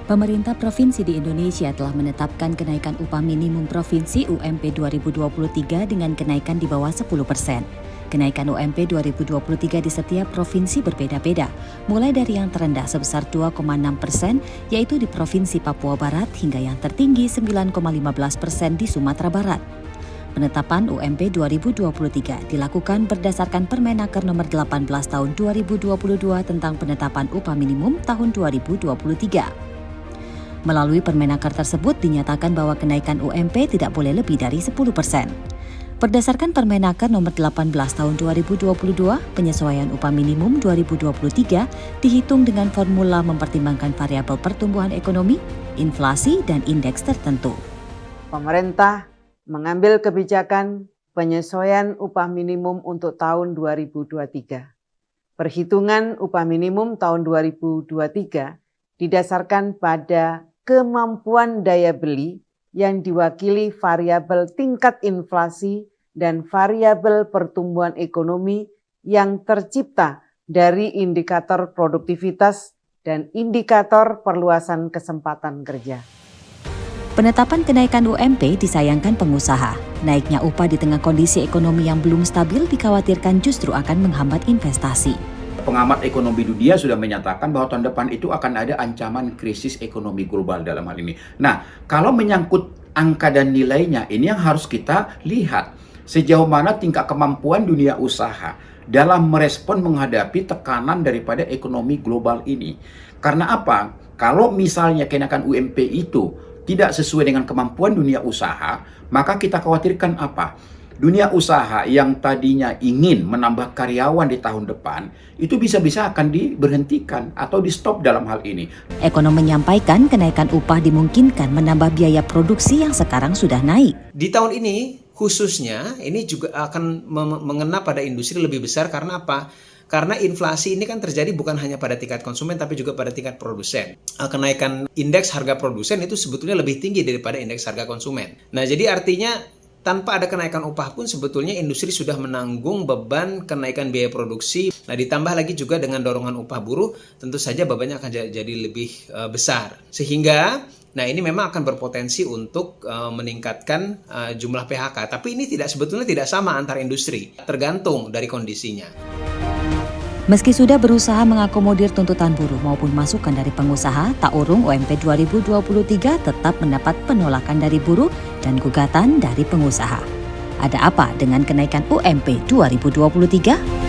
Pemerintah provinsi di Indonesia telah menetapkan kenaikan upah minimum provinsi UMP 2023 dengan kenaikan di bawah 10%. Kenaikan UMP 2023 di setiap provinsi berbeda-beda, mulai dari yang terendah sebesar 2,6%, yaitu di Provinsi Papua Barat, hingga yang tertinggi 9,15% di Sumatera Barat. Penetapan UMP 2023 dilakukan berdasarkan Permenaker Nomor 18 Tahun 2022 tentang penetapan upah minimum tahun 2023. Melalui Permenaker tersebut dinyatakan bahwa kenaikan UMP tidak boleh lebih dari 10%. Berdasarkan Permenaker Nomor 18 Tahun 2022, penyesuaian upah minimum 2023 dihitung dengan formula mempertimbangkan variabel pertumbuhan ekonomi, inflasi, dan indeks tertentu. Pemerintah mengambil kebijakan penyesuaian upah minimum untuk tahun 2023. Perhitungan upah minimum tahun 2023 didasarkan pada kemampuan daya beli yang diwakili variabel tingkat inflasi dan variabel pertumbuhan ekonomi yang tercipta dari indikator produktivitas dan indikator perluasan kesempatan kerja. Penetapan kenaikan UMP disayangkan pengusaha. Naiknya upah di tengah kondisi ekonomi yang belum stabil dikhawatirkan justru akan menghambat investasi. Pengamat ekonomi dunia sudah menyatakan bahwa tahun depan itu akan ada ancaman krisis ekonomi global dalam hal ini. Nah, kalau menyangkut angka dan nilainya, ini yang harus kita lihat. Sejauh mana tingkat kemampuan dunia usaha dalam merespon menghadapi tekanan daripada ekonomi global ini. Karena apa? Kalau misalnya kenaikan UMP itu tidak sesuai dengan kemampuan dunia usaha, maka kita khawatirkan apa? Dunia usaha yang tadinya ingin menambah karyawan di tahun depan, itu bisa-bisa akan diberhentikan atau di-stop dalam hal ini. Ekonom menyampaikan kenaikan upah dimungkinkan menambah biaya produksi yang sekarang sudah naik. Di tahun ini khususnya ini juga akan mengena pada industri lebih besar karena apa? Karena inflasi ini kan terjadi bukan hanya pada tingkat konsumen tapi juga pada tingkat produsen. Kenaikan indeks harga produsen itu sebetulnya lebih tinggi daripada indeks harga konsumen. Nah, jadi artinya tanpa ada kenaikan upah pun sebetulnya industri sudah menanggung beban kenaikan biaya produksi. Nah, ditambah lagi juga dengan dorongan upah buruh, tentu saja bebannya akan jadi lebih besar. Sehingga, nah ini memang akan berpotensi untuk meningkatkan jumlah PHK. Tapi ini sebetulnya tidak sama antar industri, tergantung dari kondisinya. Meski sudah berusaha mengakomodir tuntutan buruh maupun masukan dari pengusaha, tak urung UMP 2023 tetap mendapat penolakan dari buruh dan gugatan dari pengusaha. Ada apa dengan kenaikan UMP 2023?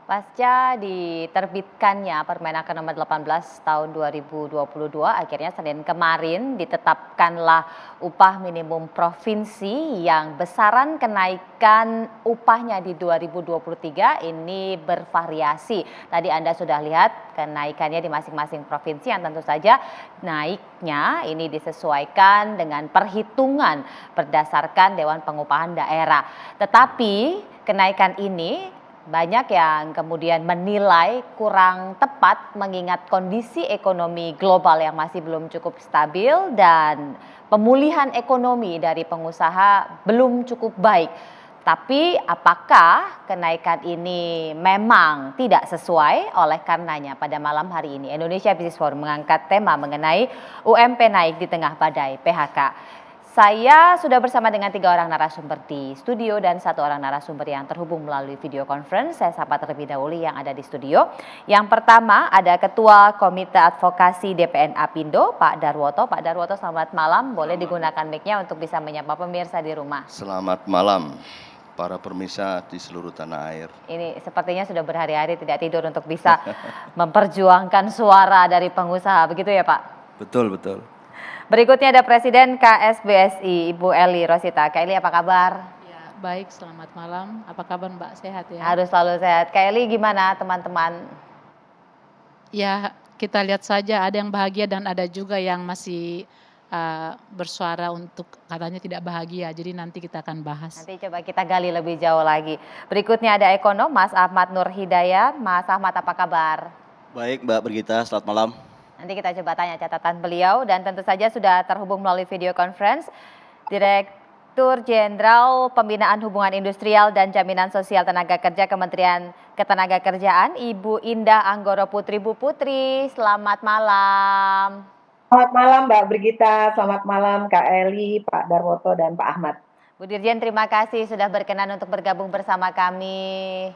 Pasca diterbitkannya Permenaker Nomor 18 Tahun 2022, akhirnya Senin kemarin ditetapkanlah upah minimum provinsi yang besaran kenaikan upahnya di 2023 ini bervariasi. Tadi Anda sudah lihat kenaikannya di masing-masing provinsi yang tentu saja naiknya ini disesuaikan dengan perhitungan berdasarkan Dewan Pengupahan Daerah. Tetapi kenaikan ini banyak yang kemudian menilai kurang tepat mengingat kondisi ekonomi global yang masih belum cukup stabil dan pemulihan ekonomi dari pengusaha belum cukup baik. Tapi apakah kenaikan ini memang tidak sesuai? Oleh karenanya pada malam hari ini Indonesia Business Forum mengangkat tema mengenai UMP naik di tengah badai PHK. Saya sudah bersama dengan 3 orang narasumber di studio dan 1 orang narasumber yang terhubung melalui video conference. Saya sapa terlebih dahulu yang ada di studio. Yang pertama ada Ketua Komite Advokasi DPN Apindo, Pak Darwoto. Pak Darwoto, selamat malam. Boleh digunakan mic-nya untuk bisa menyapa pemirsa di rumah. Selamat malam para pemirsa di seluruh tanah air. Ini sepertinya sudah berhari-hari tidak tidur untuk bisa memperjuangkan suara dari pengusaha. Begitu ya Pak? Betul, betul. Berikutnya ada Presiden KSBSI, Ibu Eli Rosita. Kak Eli, apa kabar? Ya, baik, selamat malam. Apa kabar Mbak? Sehat ya? Harus selalu sehat. Kak Eli, gimana teman-teman? Ya, kita lihat saja ada yang bahagia dan ada juga yang masih bersuara untuk katanya tidak bahagia. Jadi nanti kita akan bahas. Nanti coba kita gali lebih jauh lagi. Berikutnya ada ekonom Mas Ahmad Nur Hidayat. Mas Ahmad, apa kabar? Baik Mbak Brigita, selamat malam. Nanti kita coba tanya catatan beliau dan tentu saja sudah terhubung melalui video conference Direktur Jenderal Pembinaan Hubungan Industrial dan Jaminan Sosial Tenaga Kerja Kementerian Ketenagakerjaan, Ibu Indah Anggoro Putri. Bu Putri, selamat malam. Selamat malam Mbak Brigita, selamat malam Kak Eli, Pak Darwoto, dan Pak Ahmad. Bu Dirjen, terima kasih sudah berkenan untuk bergabung bersama kami.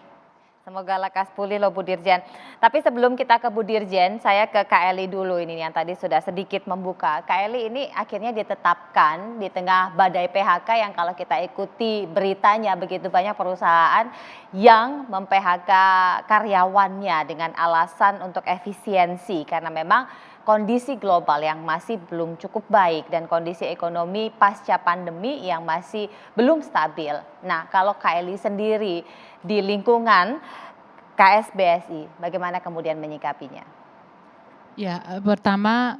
Semoga lekas pulih loh Bu Dirjen. Tapi sebelum kita ke Bu Dirjen, saya ke Kak Eli dulu ini yang tadi sudah sedikit membuka. Kak Eli ini akhirnya ditetapkan di tengah badai PHK yang kalau kita ikuti beritanya begitu banyak perusahaan yang mem-PHK karyawannya dengan alasan untuk efisiensi karena memang kondisi global yang masih belum cukup baik dan kondisi ekonomi pasca pandemi yang masih belum stabil. Nah, kalau Kak Eli sendiri di lingkungan KSBSI, bagaimana kemudian menyikapinya? Ya, pertama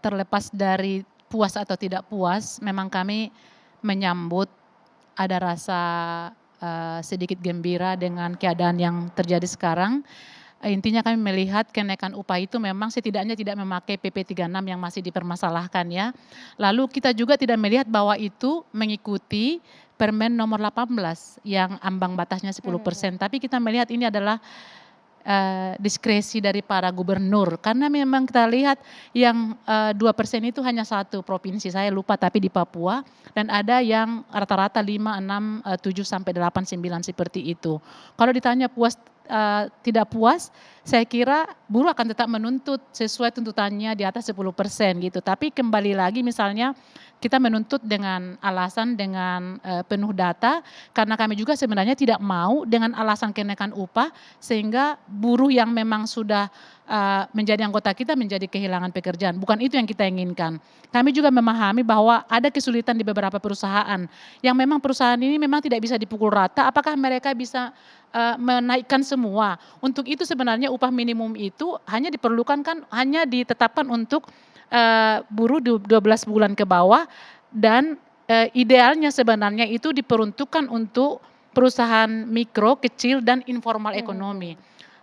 terlepas dari puas atau tidak puas, memang kami menyambut ada rasa sedikit gembira dengan keadaan yang terjadi sekarang. Intinya kami melihat kenaikan upah itu memang setidaknya tidak memakai PP 36 yang masih dipermasalahkan ya. Lalu kita juga tidak melihat bahwa itu mengikuti Permen nomor 18 yang ambang batasnya 10%. Tapi kita melihat ini adalah diskresi dari para gubernur. Karena memang kita lihat yang 2% itu hanya satu provinsi, saya lupa tapi di Papua. Dan ada yang rata-rata 5, 6, 7 sampai 8, 9 seperti itu. Kalau ditanya puas tidak puas, saya kira buruh akan tetap menuntut sesuai tuntutannya di atas 10% gitu. Tapi kembali lagi misalnya kita menuntut dengan alasan dengan penuh data karena kami juga sebenarnya tidak mau dengan alasan kenaikan upah sehingga buruh yang memang sudah menjadi anggota kita menjadi kehilangan pekerjaan. Bukan itu yang kita inginkan. Kami juga memahami bahwa ada kesulitan di beberapa perusahaan yang memang perusahaan ini memang tidak bisa dipukul rata. Apakah mereka bisa menaikkan semua? Untuk itu sebenarnya upah minimum itu hanya diperlukan kan hanya ditetapkan untuk buruh 12 bulan ke bawah dan idealnya sebenarnya itu diperuntukkan untuk perusahaan mikro, kecil dan informal ekonomi.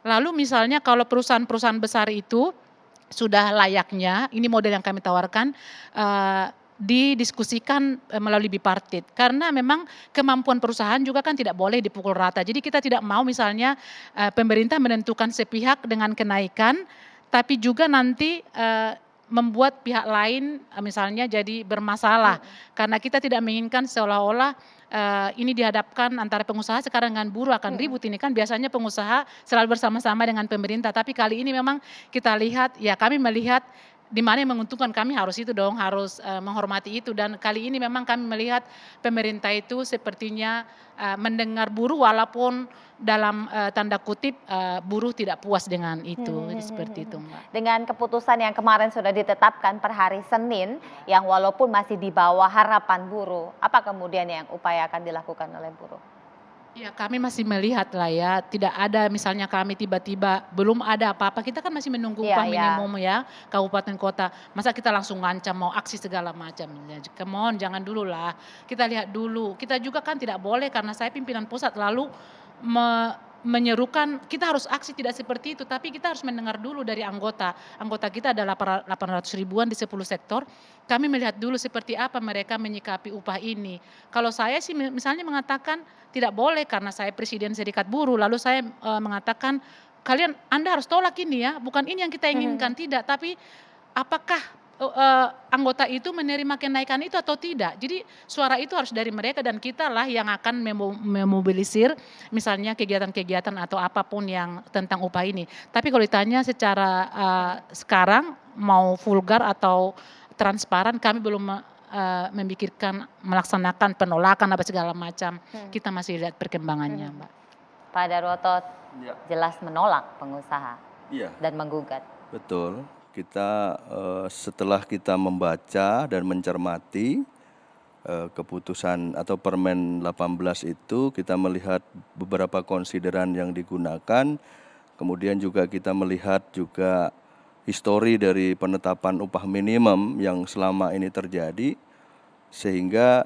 Lalu misalnya kalau perusahaan-perusahaan besar itu sudah layaknya, ini model yang kami tawarkan, didiskusikan melalui bipartit. Karena memang kemampuan perusahaan juga kan tidak boleh dipukul rata. Jadi kita tidak mau misalnya pemerintah menentukan sepihak dengan kenaikan, tapi juga nanti membuat pihak lain misalnya jadi bermasalah. Karena kita tidak menginginkan seolah-olah ini dihadapkan antara pengusaha sekarang dengan buruh akan ribut. Ini kan biasanya pengusaha selalu bersama-sama dengan pemerintah. Tapi kali ini memang kita lihat, ya kami melihat di mana yang menguntungkan kami harus itu dong, harus menghormati itu. Dan kali ini memang kami melihat pemerintah itu sepertinya mendengar buruh walaupun dalam tanda kutip buruh tidak puas dengan itu. Seperti itu Mbak. Dengan keputusan yang kemarin sudah ditetapkan per hari Senin yang walaupun masih di bawah harapan buruh, apa kemudian yang upaya akan dilakukan oleh buruh? Ya kami masih melihat lah ya, tidak ada misalnya kami tiba-tiba belum ada apa-apa, kita kan masih menunggu upah minimum ya, kabupaten kota. Masa kita langsung ngancam mau aksi segala macam. Come on, jangan dulu lah, kita lihat dulu. Kita juga kan tidak boleh karena saya pimpinan pusat lalu menyerukan kita harus aksi tidak seperti itu, tapi kita harus mendengar dulu dari anggota. Anggota kita ada 800 ribuan di 10 sektor. Kami melihat dulu seperti apa mereka menyikapi upah ini. Kalau saya sih misalnya mengatakan tidak boleh karena saya presiden serikat buruh, lalu saya mengatakan Anda harus tolak ini ya, bukan ini yang kita inginkan, tidak. Tapi apakah anggota itu menerima kenaikan itu atau tidak. Jadi suara itu harus dari mereka dan kita lah yang akan memobilisir misalnya kegiatan-kegiatan atau apapun yang tentang upah ini. Tapi kalau ditanya secara sekarang mau vulgar atau transparan, kami belum memikirkan melaksanakan penolakan apa segala macam. Kita masih lihat perkembangannya Mbak. Pak Darwoto Ya. jelas menolak pengusaha Iya, dan menggugat. betul. Kita setelah kita membaca dan mencermati keputusan atau Permen 18 itu, kita melihat beberapa konsideran yang digunakan. Kemudian juga kita melihat juga histori dari penetapan upah minimum yang selama ini terjadi, sehingga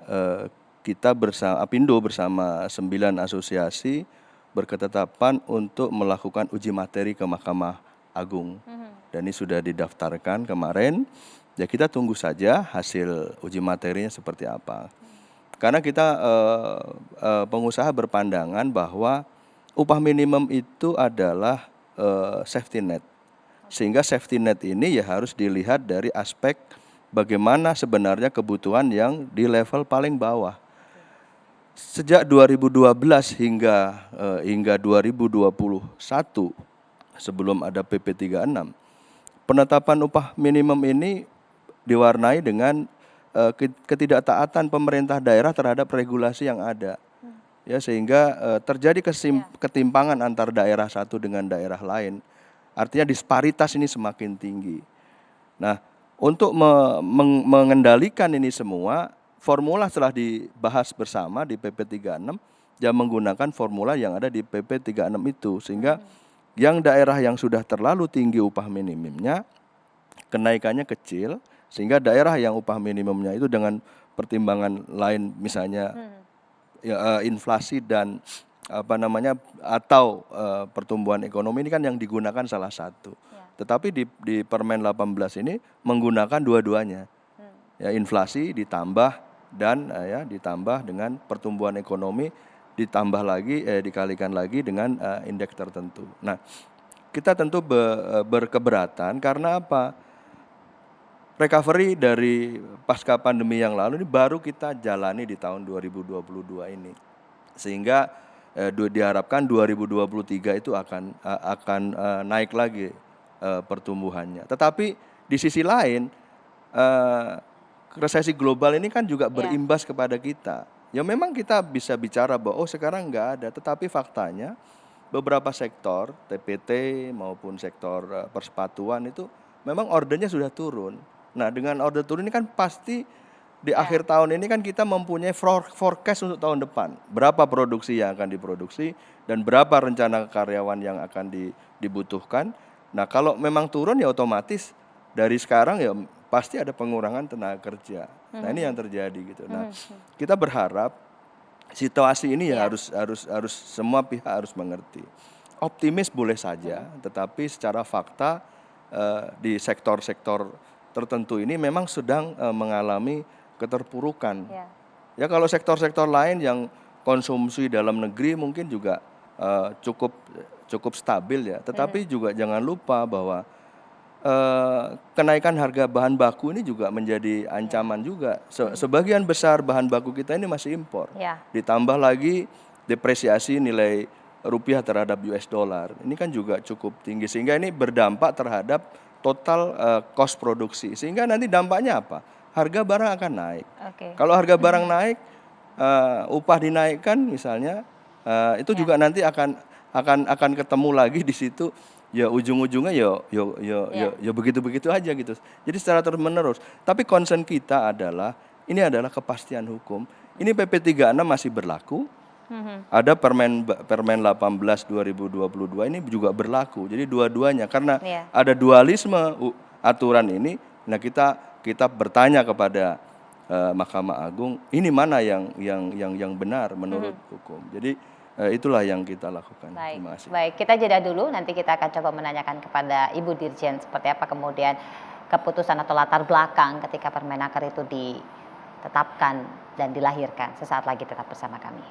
kita Apindo bersama 9 asosiasi berketetapan untuk melakukan uji materi ke Mahkamah Agung. Dan ini sudah didaftarkan kemarin Ya kita tunggu saja hasil uji materinya seperti apa. Karena kita pengusaha berpandangan bahwa upah minimum itu adalah safety net. Sehingga safety net ini ya harus dilihat dari aspek bagaimana sebenarnya kebutuhan yang di level paling bawah. Sejak 2012 hingga 2021 sebelum ada PP 36, penetapan upah minimum ini diwarnai dengan ketidaktaatan pemerintah daerah terhadap regulasi yang ada. Ya, sehingga terjadi ketimpangan antar daerah satu dengan daerah lain. Artinya disparitas ini semakin tinggi. Nah, untuk mengendalikan ini semua, formula setelah dibahas bersama di PP 36 yang menggunakan formula yang ada di PP 36 itu, sehingga yang daerah yang sudah terlalu tinggi upah minimumnya kenaikannya kecil, sehingga daerah yang upah minimumnya itu dengan pertimbangan lain misalnya inflasi dan atau pertumbuhan ekonomi ini kan yang digunakan salah satu. Tetapi di Permen 18 ini menggunakan dua-duanya. Ya, inflasi ditambah dan ditambah dengan pertumbuhan ekonomi, ditambah lagi dikalikan lagi dengan indeks tertentu. Nah, kita tentu berkeberatan karena apa? Recovery dari pasca pandemi yang lalu ini baru kita jalani di tahun 2022 ini. Sehingga diharapkan 2023 itu akan naik lagi pertumbuhannya. Tetapi di sisi lain resesi global ini kan juga berimbas kepada kita. Ya memang kita bisa bicara bahwa sekarang nggak ada, tetapi faktanya beberapa sektor TPT maupun sektor persepatuan itu memang ordernya sudah turun. Nah, dengan order turun ini kan pasti di akhir tahun ini kan kita mempunyai forecast untuk tahun depan. Berapa produksi yang akan diproduksi dan berapa rencana karyawan yang akan dibutuhkan. Nah, kalau memang turun ya otomatis dari sekarang ya pasti ada pengurangan tenaga kerja. Nah, ini yang terjadi gitu. Nah, kita berharap situasi ini ya harus semua pihak harus mengerti. Optimis boleh saja, tetapi secara fakta di sektor-sektor tertentu ini memang sedang mengalami keterpurukan. Ya kalau sektor-sektor lain yang konsumsi dalam negeri mungkin juga cukup stabil ya. Tetapi juga jangan lupa bahwa kenaikan harga bahan baku ini juga menjadi ancaman juga. Sebagian besar bahan baku kita ini masih impor. Ditambah lagi depresiasi nilai rupiah terhadap US dollar. Ini kan juga cukup tinggi sehingga ini berdampak terhadap total cost produksi. Sehingga nanti dampaknya apa? Harga barang akan naik. Kalau harga barang naik, upah dinaikkan misalnya, itu juga nanti akan ketemu lagi di situ. Ya ujung-ujungnya ya begitu-begitu aja gitu. Jadi secara terus-menerus. Tapi concern kita adalah ini adalah kepastian hukum. Ini PP 36 masih berlaku. Ada Permen 18 2022 ini juga berlaku. Jadi dua-duanya karena ada dualisme aturan ini. Nah kita bertanya kepada Mahkamah Agung, ini mana yang benar menurut hukum. Jadi itulah yang kita lakukan. Terima kasih. Baik, kita jeda dulu. Nanti kita akan coba menanyakan kepada Ibu Dirjen seperti apa kemudian keputusan atau latar belakang ketika Permenaker itu ditetapkan dan dilahirkan. Sesaat lagi tetap bersama kami.